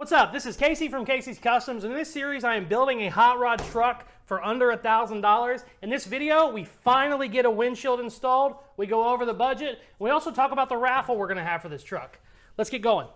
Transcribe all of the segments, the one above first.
What's up? This is Casey from Casey's Customs. In this series, I am building a hot rod truck for under $1,000. In this video, we finally get a windshield installed. We go over the budget. We also talk about the raffle we're going to have for this truck. Let's get going.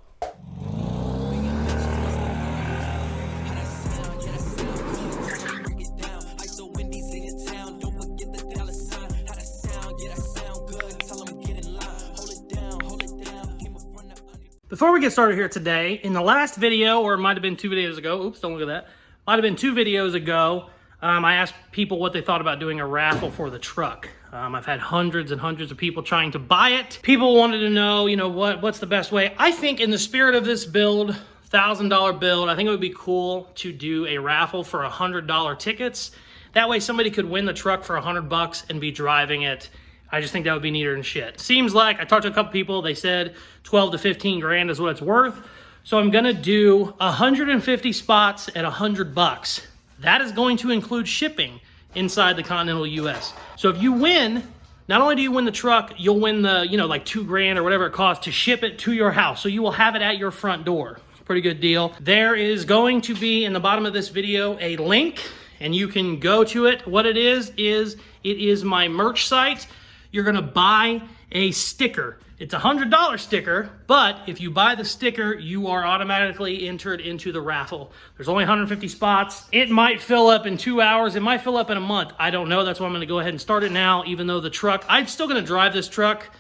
Before we get started here today, in the last video, or it might have been 2 videos ago, oops, don't look at that. Might have been 2 videos ago, I asked people what they thought about doing a raffle for the truck. I've had hundreds and hundreds of people trying to buy it. People wanted to know, what's the best way. I think in the spirit of this build, $1,000 build, I think it would be cool to do a raffle for $100 tickets. That way somebody could win the truck for $100 and be driving it. I just think that would be neater than shit. Seems like, I talked to a couple people, they said 12 to 15 grand is what it's worth. So I'm gonna do 150 spots at $100. That is going to include shipping inside the continental US. So if you win, not only do you win the truck, you'll win the, like 2 grand or whatever it costs to ship it to your house. So you will have it at your front door. Pretty good deal. There is going to be in the bottom of this video a link and you can go to it. What it is my merch site. You're gonna buy a sticker. It's a $100 sticker, but if you buy the sticker, you are automatically entered into the raffle. There's only 150 spots. It might fill up in 2 hours. It might fill up in a month. I don't know. That's why I'm gonna go ahead and start it now, even though the truck, I'm still gonna drive this truck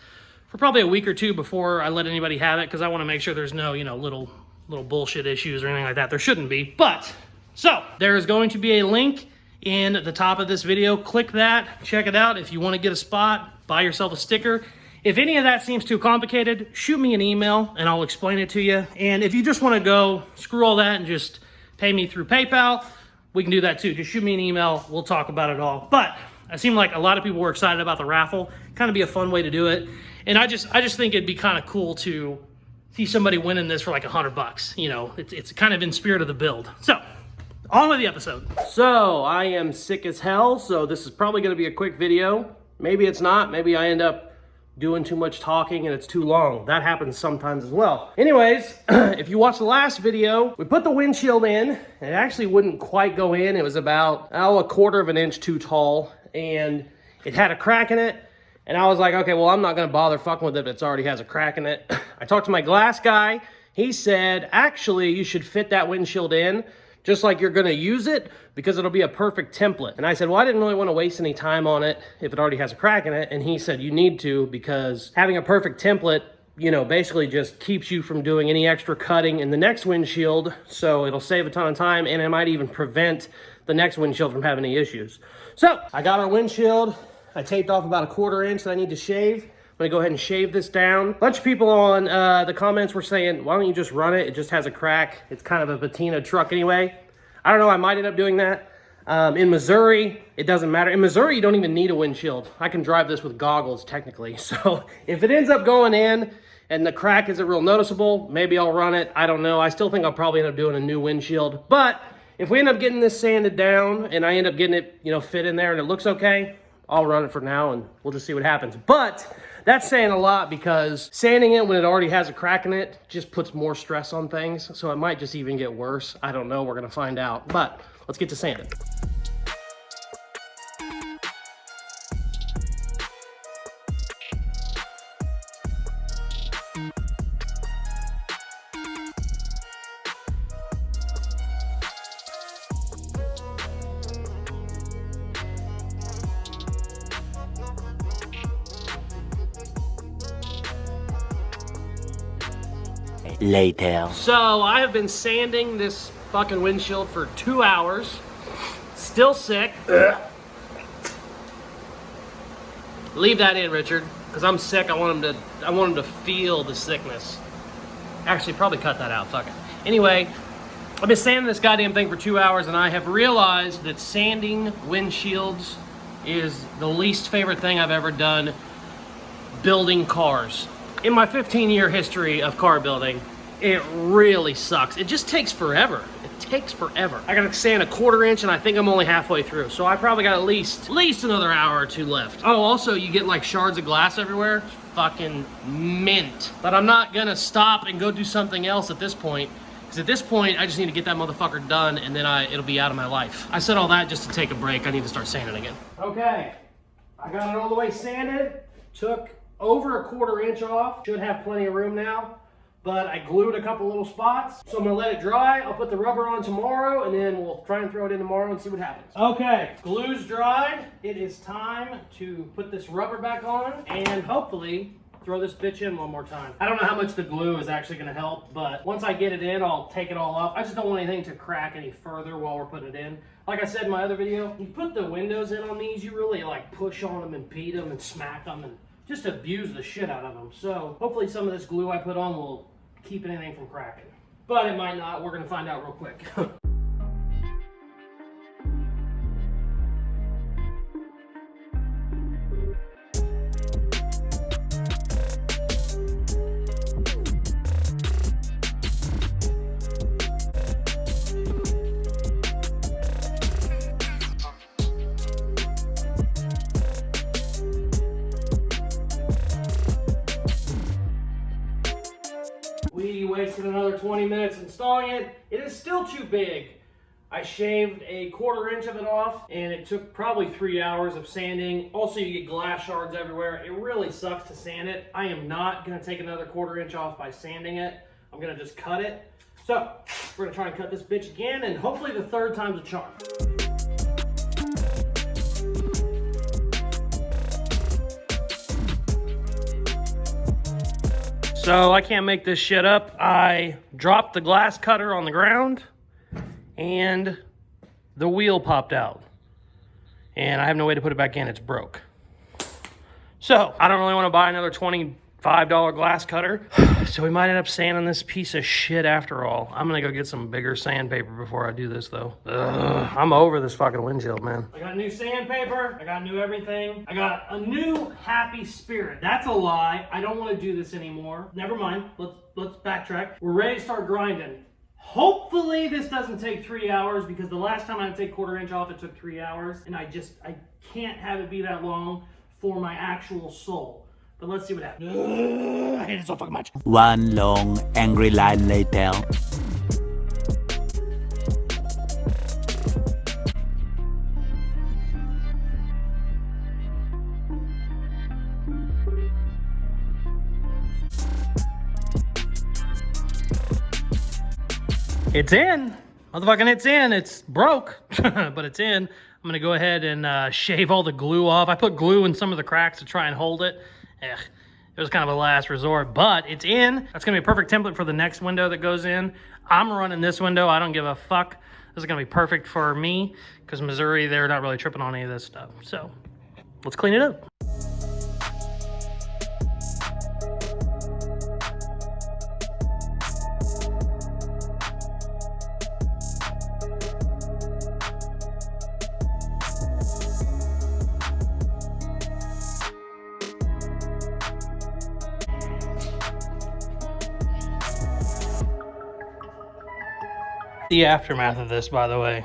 for probably a week or 2 before I let anybody have it, because I wanna make sure there's no, little bullshit issues or anything like that. There shouldn't be, but, so, there is going to be a link in the top of this video. Click that, check it out. If you wanna get a spot, buy yourself a sticker. If any of that seems too complicated, shoot me an email and I'll explain it to you. And if you just want to go screw all that and just pay me through PayPal, we can do that too. Just shoot me an email. We'll talk about it all. But it seemed like a lot of people were excited about the raffle. Kind of be a fun way to do it. And I just think it'd be kind of cool to see somebody winning this for like $100. It's kind of in spirit of the build. So, on with the episode. So, I am sick as hell, so this is probably going to be a quick video. Maybe it's not. Maybe I end up doing too much talking and it's too long. That happens sometimes as well. Anyways, if you watched the last video, we put the windshield in. And it actually wouldn't quite go in. It was about, a 1/4 of an inch too tall. And it had a crack in it. And I was like, okay, well, I'm not going to bother fucking with it if it already has a crack in it. I talked to my glass guy. He said, actually, you should fit that windshield in just like you're gonna use it, because it'll be a perfect template. And I said, well, I didn't really wanna waste any time on it if it already has a crack in it. And he said, you need to, because having a perfect template, basically just keeps you from doing any extra cutting in the next windshield. So it'll save a ton of time, and it might even prevent the next windshield from having any issues. So I got our windshield. I taped off about 1/4 inch that I need to shave. I'm gonna go ahead and shave this down. A bunch of people on the comments were saying, why don't you just run it? It just has a crack. It's kind of a patina truck anyway. I don't know, I might end up doing that. In Missouri, it doesn't matter. In Missouri, you don't even need a windshield. I can drive this with goggles technically. So if it ends up going in and the crack isn't real noticeable, maybe I'll run it. I don't know. I still think I'll probably end up doing a new windshield. But if we end up getting this sanded down and I end up getting it, fit in there and it looks okay, I'll run it for now and we'll just see what happens. But that's saying a lot, because sanding it when it already has a crack in it just puts more stress on things. So it might just even get worse. I don't know. We're going to find out. But let's get to sanding. Later. So I have been sanding this fucking windshield for 2 hours. Still sick. Leave that in, Richard, because I'm sick. I want him to feel the sickness. Actually, probably cut that out. Fuck it. Anyway, I've been sanding this goddamn thing for 2 hours, and I have realized that sanding windshields is the least favorite thing I've ever done building cars. In my 15-year history of car building, it really sucks. It just takes forever. It takes forever. I gotta sand 1/4 inch and I think I'm only halfway through. So I probably got at least another hour or 2 left. Oh, also you get like shards of glass everywhere. Fucking mint. But I'm not gonna stop and go do something else at this point. Because at this point, I just need to get that motherfucker done, and then it'll be out of my life. I said all that just to take a break. I need to start sanding again. Okay, I got it all the way sanded. Took over a 1/4 inch off. Should have plenty of room now. But I glued a couple little spots. So I'm gonna let it dry. I'll put the rubber on tomorrow, and then we'll try and throw it in tomorrow and see what happens. Okay, glue's dried. It is time to put this rubber back on and hopefully throw this bitch in one more time. I don't know how much the glue is actually gonna help, but once I get it in, I'll take it all off. I just don't want anything to crack any further while we're putting it in. Like I said in my other video, you put the windows in on these, you really like push on them and beat them and smack them and just abuse the shit out of them. So hopefully some of this glue I put on will keep anything from cracking. But it might not. We're gonna find out real quick. We wasted another 20 minutes installing it. It is still too big. I shaved a 1/4 inch of it off, and it took probably 3 hours of sanding. Also, you get glass shards everywhere. It really sucks to sand it. I am not gonna take another 1/4 inch off by sanding it. I'm gonna just cut it. So, we're gonna try and cut this bitch again, and hopefully the 3rd time's a charm. So I can't make this shit up. I dropped the glass cutter on the ground and the wheel popped out. And I have no way to put it back in, it's broke. So I don't really want to buy another $25 glass cutter. So we might end up sanding this piece of shit after all. I'm gonna go get some bigger sandpaper before I do this though. I'm over this fucking windshield, man. I got new sandpaper, I got new everything. I got a new happy spirit. That's a lie. I don't want to do this anymore. Never mind, let's backtrack. We're ready to start grinding. Hopefully this doesn't take 3 hours, because the last time I had to take 1/4 inch off, it took 3 hours. And I can't have it be that long for my actual soul. But let's see what happens. I hate it so fucking much. One long, angry line later. It's in. Motherfucking it's in. It's broke, but it's in. I'm gonna go ahead and shave all the glue off. I put glue in some of the cracks to try and hold it. It was kind of a last resort, but it's in. That's gonna be a perfect template for the next window that goes in. I'm running this window. I don't give a fuck. This is gonna be perfect for me, because Missouri, they're not really tripping on any of this stuff. So let's clean it up. The aftermath of this, by the way,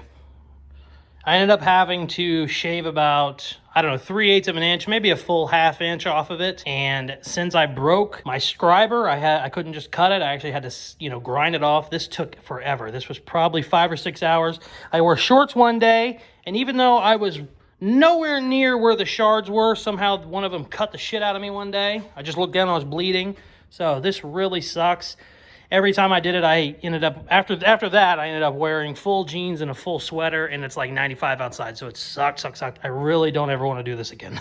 I ended up having to shave about, I don't know, 3/8 of an inch, maybe a full 1/2 inch off of it. And since I broke my scriber, I couldn't just cut it. I actually had to, grind it off. This took forever. This was probably 5 or 6 hours. I wore shorts one day, and even though I was nowhere near where the shards were, somehow one of them cut the shit out of me one day. I just looked down, I was bleeding. So this really sucks. Every time I did it, I ended up, after that, I ended up wearing full jeans and a full sweater, and it's like 95 outside, so it sucked. I really don't ever want to do this again.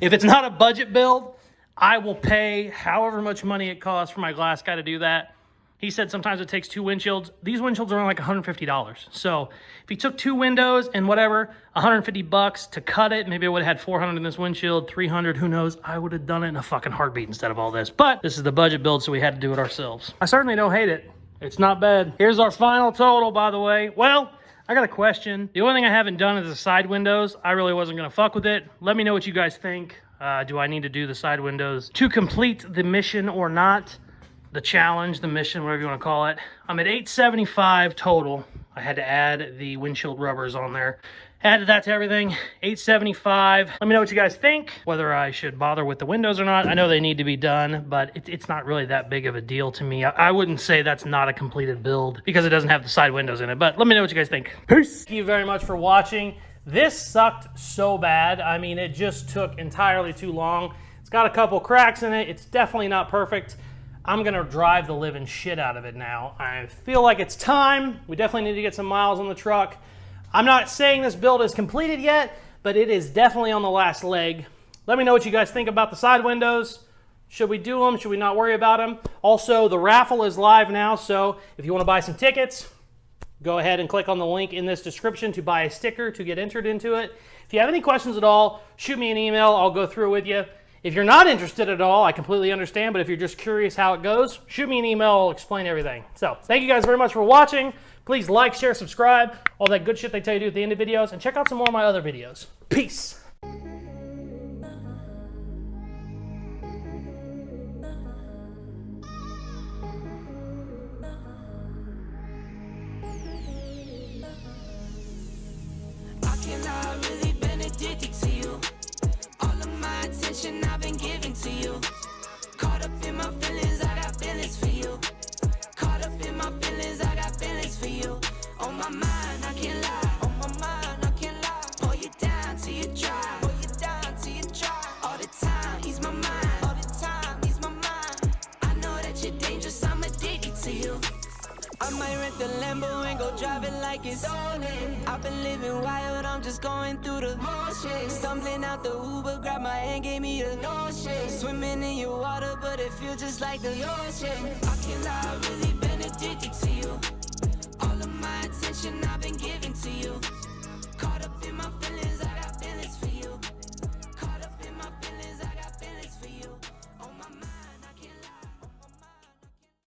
If it's not a budget build, I will pay however much money it costs for my glass guy to do that. He said sometimes it takes 2 windshields. These windshields are only like $150. So if he took 2 windows and whatever, $150 to cut it, maybe I would have had 400 in this windshield, 300, who knows? I would have done it in a fucking heartbeat instead of all this. But this is the budget build, so we had to do it ourselves. I certainly don't hate it. It's not bad. Here's our final total, by the way. Well, I got a question. The only thing I haven't done is the side windows. I really wasn't gonna fuck with it. Let me know what you guys think. Do I need to do the side windows to complete the mission or not? The challenge, the mission, whatever you want to call it. I'm at $875 total. I had to add the windshield rubbers on there. Added that to everything, $875. Let me know what you guys think, whether I should bother with the windows or not. I know they need to be done, but it's not really that big of a deal to me. I wouldn't say that's not a completed build because it doesn't have the side windows in it, but let me know what you guys think. Peace. Thank you very much for watching. This sucked so bad. I mean, it just took entirely too long. It's got a couple cracks in it. It's definitely not perfect. I'm gonna drive the living shit out of it now. I feel like it's time. We definitely need to get some miles on the truck. I'm not saying this build is completed yet, but it is definitely on the last leg. Let me know what you guys think about the side windows. Should we do them? Should we not worry about them? Also, the raffle is live now, so if you want to buy some tickets, go ahead and click on the link in this description to buy a sticker to get entered into it. If you have any questions at all, shoot me an email. I'll go through with you. If you're not interested at all, I completely understand, but if you're just curious how it goes, shoot me an email. I'll explain everything. So, thank you guys very much for watching. Please like, share, subscribe, all that good shit they tell you to do at the end of videos, and check out some more of my other videos. Peace. I cannot really been addicted to you. All of my attention I've been giving to you. Caught up in my feelings, I got feelings for you. Caught up in my feelings, I got feelings for you. On my mind, I can't lie. On my mind, I can't lie. Pull you down till you dry. Pull you down till you dry. All the time, ease my mind. All the time, ease my mind. I know that you're dangerous, I'm addicted to you. I might rent the Lambo and go drive it like it's stolen. I've been living wild, I'm just going through the motions. Stumbling out the Uber, grab my hand, gave me the notion. Swimming in your water, but it feels just like the ocean. I can't lie.